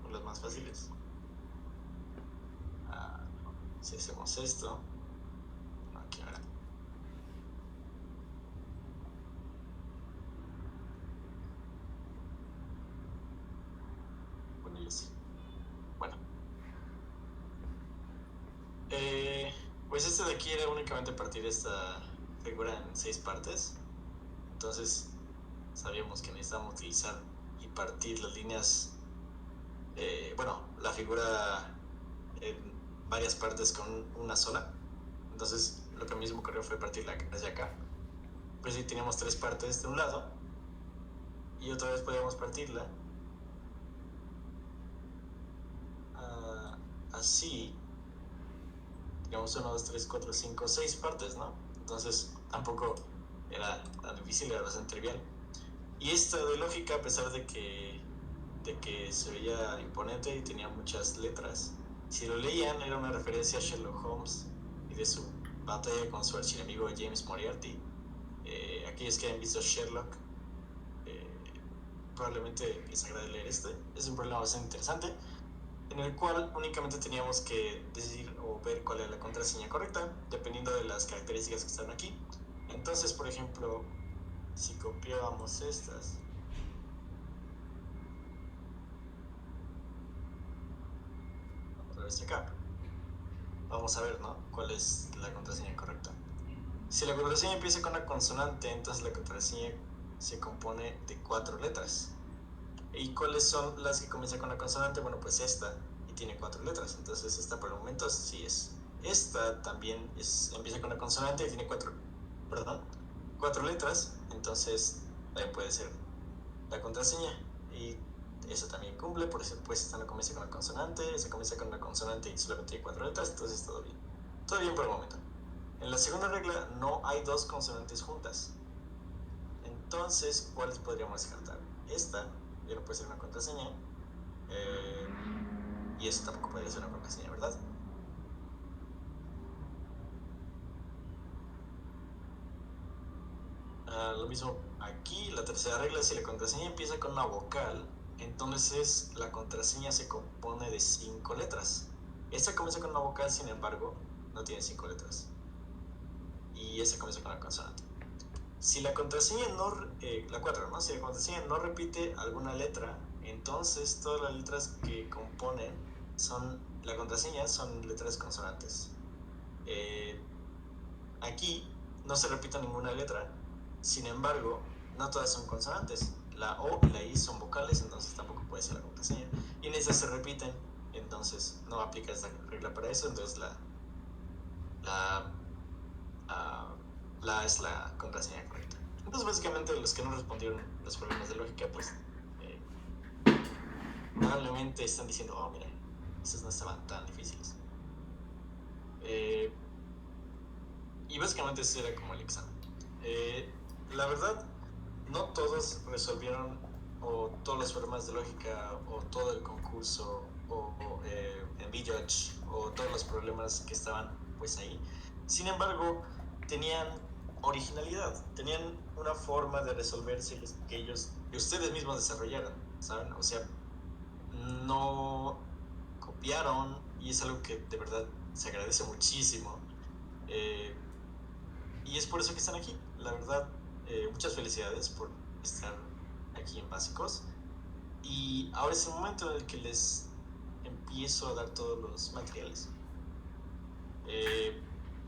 uno de los más fáciles. Si hacemos esto, aquí ahora. Bueno, yo sí. Bueno. Pues este de aquí era únicamente partir esta figura en 6 partes. Entonces sabíamos que necesitábamos utilizar y partir las líneas, la figura en varias partes con una sola. Entonces lo que mismo ocurrió fue partirla hacia acá. Pues si teníamos 3 partes de un lado y otra vez podíamos partirla así. Teníamos 1, 2, 3, 4, 5, 6 partes, ¿no? Entonces tampoco era tan difícil, era bastante trivial. Y esta de lógica, a pesar de que se veía imponente y tenía muchas letras, si lo leían era una referencia a Sherlock Holmes y de su batalla con su archienemigo James Moriarty. Aquellos que hayan visto Sherlock probablemente les agrade leer este. Es un problema bastante interesante. en el cual únicamente teníamos que decir o ver cuál era la contraseña correcta, dependiendo de las características que están aquí. Entonces, por ejemplo, si copiábamos estas, otra vez acá, vamos a ver, ¿no?, cuál es la contraseña correcta. Si la contraseña empieza con una consonante, entonces la contraseña se compone de 4 letras. ¿Y cuáles son las que comienzan con la consonante? Bueno, pues esta, y tiene 4 letras. Entonces esta por el momento sí es. Esta también empieza con la consonante y tiene 4 letras. Entonces también puede ser la contraseña. Y esa también cumple, por eso pues esta no comienza con la consonante, esa comienza con la consonante y solamente tiene 4 letras, entonces todo bien. Todo bien por el momento. En la segunda regla no hay 2 consonantes juntas. Entonces, ¿cuáles podríamos descartar? Esta ya no puede ser una contraseña, y esta tampoco podría ser una contraseña, ¿verdad? Lo mismo aquí, la tercera regla, si la contraseña empieza con una vocal, entonces la contraseña se compone de 5 letras. Esta comienza con una vocal, sin embargo, no tiene 5 letras. Y esta comienza con una consonante. Si la contraseña no, la 4, ¿no? Si la contraseña no repite alguna letra, entonces todas las letras que componen la contraseña son letras consonantes. Aquí no se repite ninguna letra, sin embargo, no todas son consonantes. La O y la I son vocales, entonces tampoco puede ser la contraseña. Y en esas se repiten, entonces no aplica esta regla para eso, entonces la es la contraseña correcta. Entonces básicamente los que no respondieron los problemas de lógica, pues probablemente están diciendo, oh mira, esos no estaban tan difíciles. Y básicamente ese era como el examen. La verdad, no todos resolvieron o todas las formas de lógica o todo el concurso o en VJudge o todos los problemas que estaban pues ahí. Sin embargo, tenían originalidad, tenían una forma de resolverse que ustedes mismos desarrollaron, ¿saben? O sea, no copiaron, y es algo que de verdad se agradece muchísimo. Y es por eso que están aquí. La verdad, muchas felicidades por estar aquí en Básicos. Y ahora es el momento en el que les empiezo a dar todos los materiales.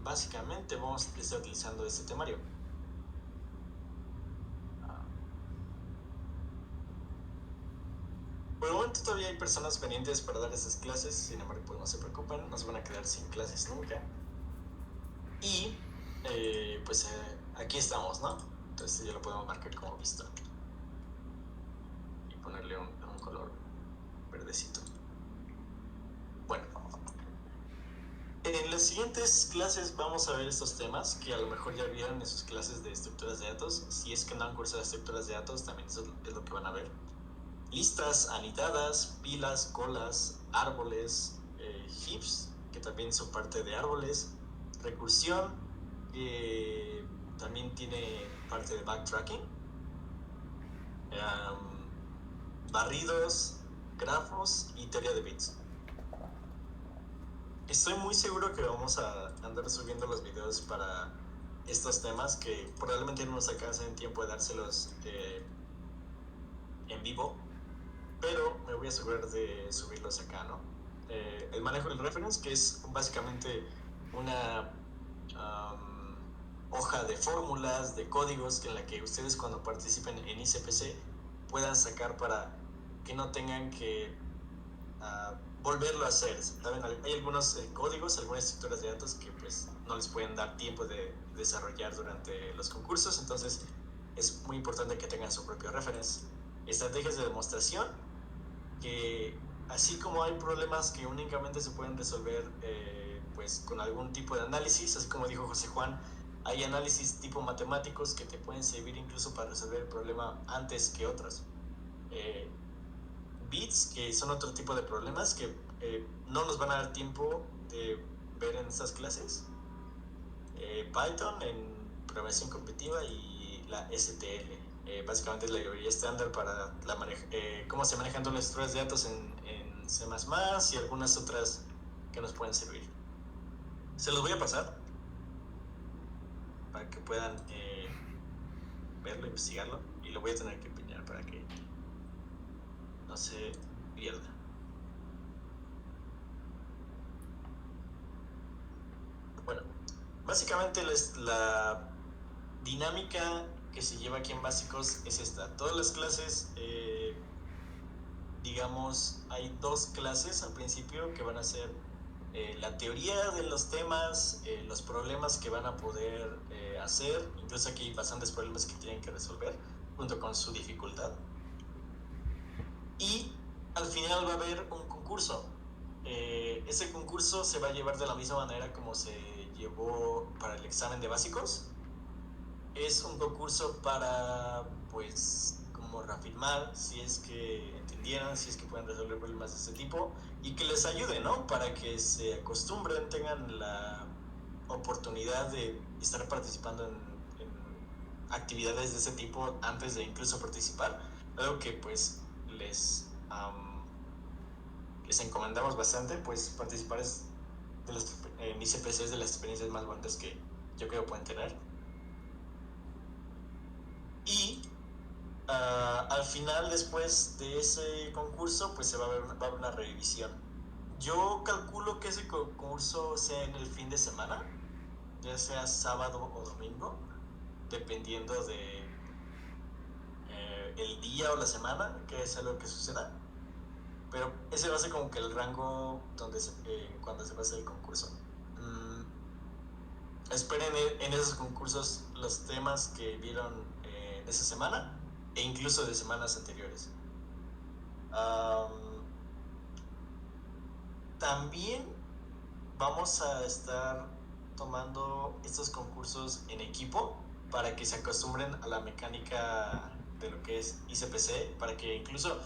Básicamente vamos a estar utilizando este temario. Por el momento todavía hay personas pendientes para dar esas clases, sin embargo pues no se preocupen, no se van a quedar sin clases nunca. Y pues aquí estamos, ¿no? Entonces ya lo podemos marcar como visto y ponerle un color verdecito. Bueno, en las siguientes clases vamos a ver estos temas que a lo mejor ya vieron en sus clases de estructuras de datos. Si es que no han cursado estructuras de datos, también eso es lo que van a ver. Listas anidadas, pilas, colas, árboles, heaps, que también son parte de árboles, recursión, que también tiene parte de backtracking, barridos, grafos y teoría de bits. Estoy muy seguro que vamos a andar subiendo los videos para estos temas que probablemente no nos alcancen tiempo de dárselos en vivo, pero me voy a asegurar de subirlos acá, ¿no? El manejo del reference, que es básicamente una hoja de fórmulas, de códigos en la que ustedes cuando participen en ICPC puedan sacar para que no tengan que volverlo a hacer, ¿saben? Hay algunos códigos, algunas estructuras de datos que pues no les pueden dar tiempo de desarrollar durante los concursos, entonces es muy importante que tengan su propio reference. Estrategias de demostración, que así como hay problemas que únicamente se pueden resolver pues con algún tipo de análisis, así como dijo José Juan, hay análisis tipo matemáticos que te pueden servir incluso para resolver el problema antes que otros. Bits, que son otro tipo de problemas que no nos van a dar tiempo de ver en estas clases. Python en programación competitiva y la STL. Básicamente es la librería estándar para cómo se manejan todas las estructuras de datos en C++ y algunas otras que nos pueden servir. Se los voy a pasar para que puedan verlo, investigarlo, y lo voy a tener que empeñar para que no se pierda. Bueno, básicamente la dinámica que se lleva aquí en básicos es esta. Todas las clases, digamos, hay 2 clases al principio que van a ser la teoría de los temas, los problemas que van a poder hacer, incluso aquí hay bastantes problemas que tienen que resolver, junto con su dificultad. Y al final va a haber un concurso. Ese concurso se va a llevar de la misma manera como se llevó para el examen de básicos. Es un concurso para, pues, como reafirmar si es que entendieron, si es que pueden resolver problemas de este tipo, y que les ayude, ¿no? Para que se acostumbren, tengan la oportunidad de estar participando en actividades de ese tipo antes de incluso participar. Algo que pues les encomendamos bastante, pues participar es en ICPC es de las experiencias más bonitas que yo creo pueden tener. Y al final, después de ese concurso, pues va a haber una revisión. Yo calculo que ese concurso sea en el fin de semana, ya sea sábado o domingo, dependiendo de el día o la semana, que es algo que suceda. Pero ese va a ser como que el rango donde cuando se va a hacer el concurso. Esperen en esos concursos los temas que vieron esa semana e incluso de semanas anteriores. También vamos a estar tomando estos concursos en equipo para que se acostumbren a la mecánica de lo que es ICPC, para que incluso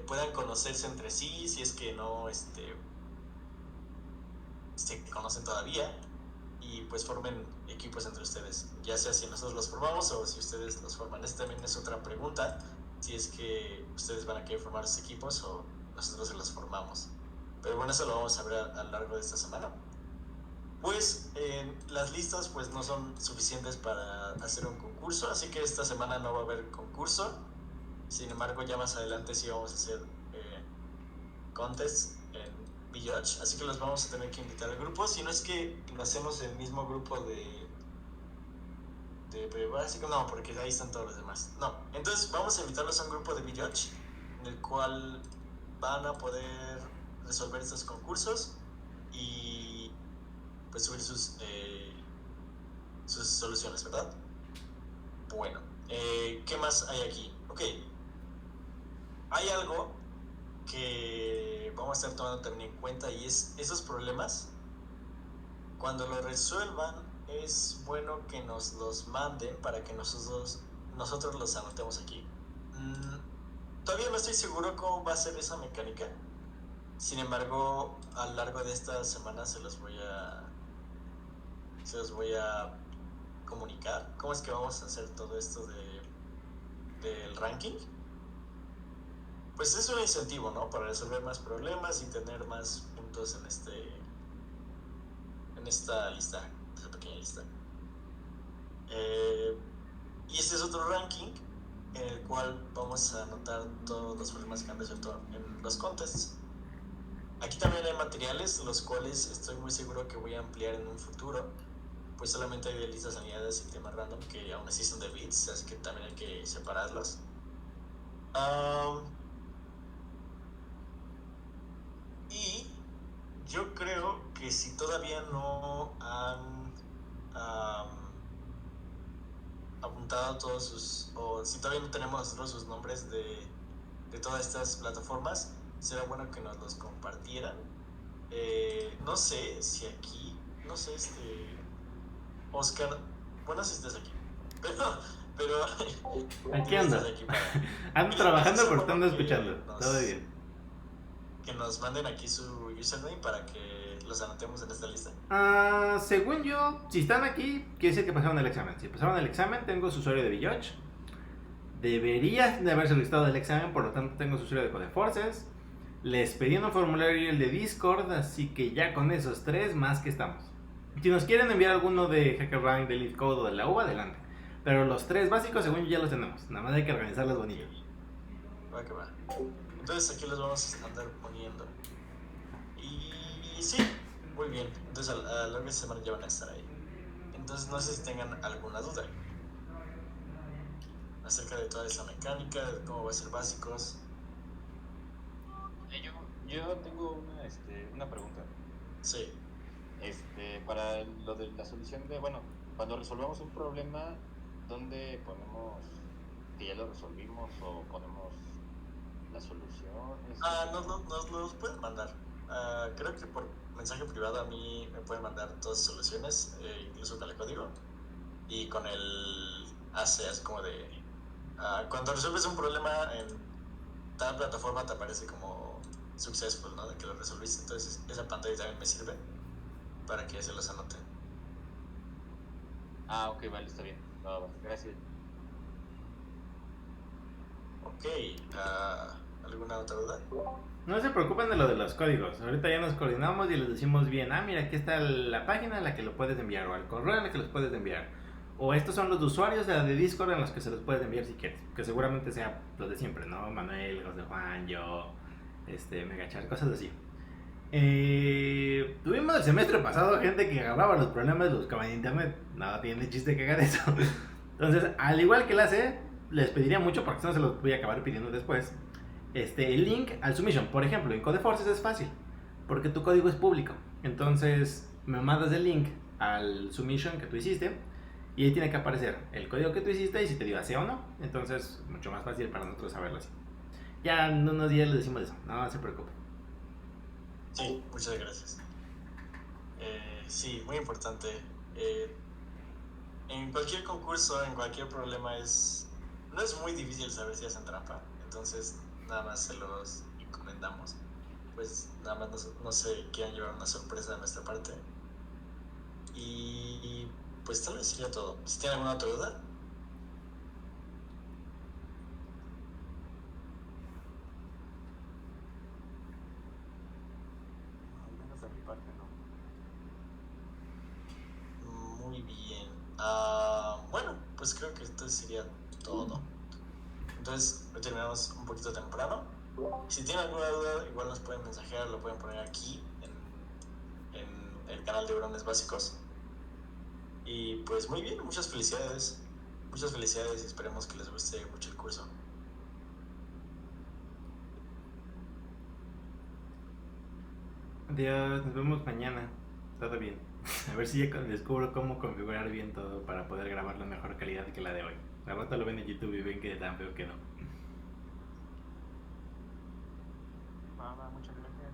puedan conocerse entre sí, si es que no se conocen todavía, y pues formen equipos entre ustedes, ya sea si nosotros los formamos o si ustedes los forman. Esta también es otra pregunta, si es que ustedes van a querer formar sus equipos o nosotros se los formamos. Pero bueno, eso lo vamos a ver a lo largo de esta semana. Pues las listas pues no son suficientes para hacer un concurso, así que esta semana no va a haber concurso. Sin embargo, ya más adelante sí vamos a hacer contests en VJudge, así que los vamos a tener que invitar al grupo, si no es que lo hacemos el mismo grupo de básico, no, porque ahí están todos los demás. No, entonces vamos a invitarlos a un grupo de VJudge en el cual van a poder resolver estos concursos y pues subir sus soluciones, ¿verdad? Bueno, ¿qué más hay aquí? Ok, hay algo que vamos a estar tomando también en cuenta, y es esos problemas. Cuando lo resuelvan, es bueno que nos los manden para que nosotros los anotemos aquí. Todavía no estoy seguro cómo va a ser esa mecánica. Sin embargo, a lo largo de esta semana se los voy a comunicar cómo es que vamos a hacer todo esto del ranking. Pues es un incentivo, ¿no? Para resolver más problemas y tener más puntos en esta lista, esta pequeña lista. Y este es otro ranking en el cual vamos a anotar todos los problemas que han resuelto en los contests. Aquí también hay materiales, los cuales estoy muy seguro que voy a ampliar en un futuro, pues solamente hay de listas anidadas y temas random que aún así son de bits, así que también hay que separarlos. Y yo creo que si todavía no han apuntado todos o si todavía no tenemos nosotros sus nombres de todas estas plataformas, será bueno que nos los compartieran. No sé si aquí, Oscar, bueno, si estás aquí, pero aquí ando. Ando trabajando, pero ando escuchando. Todo bien. Que nos manden aquí su username para que los anotemos en esta lista. Según yo, si están aquí, quiere decir que pasaron el examen. Si pasaron el examen, tengo su usuario de VJudge. Debería de haberse listado del examen, por lo tanto tengo su usuario de Codeforces. Les pedí un formulario el de Discord, así que ya con esos 3 más que estamos. Si nos quieren enviar alguno de HackerRank, de LeetCode o de la UBA, adelante. Pero los 3 básicos, según yo, ya los tenemos. Nada más hay que organizarlos bonito. Va que va. Entonces aquí los vamos a andar poniendo. Y sí, muy bien. Entonces a lo largo de esta semana ya van a estar ahí. Entonces no sé si tengan alguna duda acerca de toda esa mecánica, de cómo va a ser básicos. Yo tengo una pregunta. Sí. Para lo de la solución de, bueno, cuando resolvemos un problema, ¿dónde ponemos que ya lo resolvimos o ponemos la solución? Nos los pueden mandar. Creo que por mensaje privado a mí me pueden mandar todas las soluciones, incluso con el código. Y con el hace así como de... cuando resuelves un problema en tal plataforma te aparece como successful, ¿no? De que lo resolviste. Entonces esa pantalla también me sirve para que se los anoten. Ok, vale, está bien. Va, gracias. Ok, ¿alguna otra duda? No se preocupen de lo de los códigos. Ahorita ya nos coordinamos y les decimos bien, mira, aquí está la página en la que lo puedes enviar, o el correo en el que los puedes enviar. O estos son los usuarios de la de Discord en los que se los puedes enviar si quieres. Que seguramente sea los de siempre, ¿no? Manuel, José Juan, yo, Megachar, cosas así. Tuvimos el semestre pasado gente que agarraba los problemas y los buscaba en internet. Nada tiene chiste que haga eso. Entonces, al igual que la C, les pediría mucho, porque no se los voy a acabar pidiendo después, el link al submission. Por ejemplo, en Codeforces es fácil, porque tu código es público. Entonces, me mandas el link al submission que tú hiciste, y ahí tiene que aparecer el código que tú hiciste y si te dio sí o no. Entonces, mucho más fácil para nosotros saberlo así. Ya en unos días les decimos eso, no se preocupen. Sí, muchas gracias. Sí, muy importante. En cualquier concurso, en cualquier problema no es muy difícil saber si hacen trampa. Entonces, nada más se los encomendamos. Pues nada más no se quieran llevar una sorpresa de nuestra parte. Y pues tal vez sería todo. Si tienen alguna otra duda. Muy bien. Bueno, pues creo que esto sería todo. Entonces, lo terminamos un poquito temprano. Si tienen alguna duda, igual nos pueden mensajear, lo pueden poner aquí en el canal de Hurones Básicos. Y pues muy bien, muchas felicidades. Muchas felicidades y esperemos que les guste mucho el curso. Adiós, nos vemos mañana. Todo bien. A ver si ya descubro cómo configurar bien todo para poder grabar la mejor calidad que la de hoy. Al rato lo ven en YouTube y ven que tan feo quedó. Nada, muchas gracias.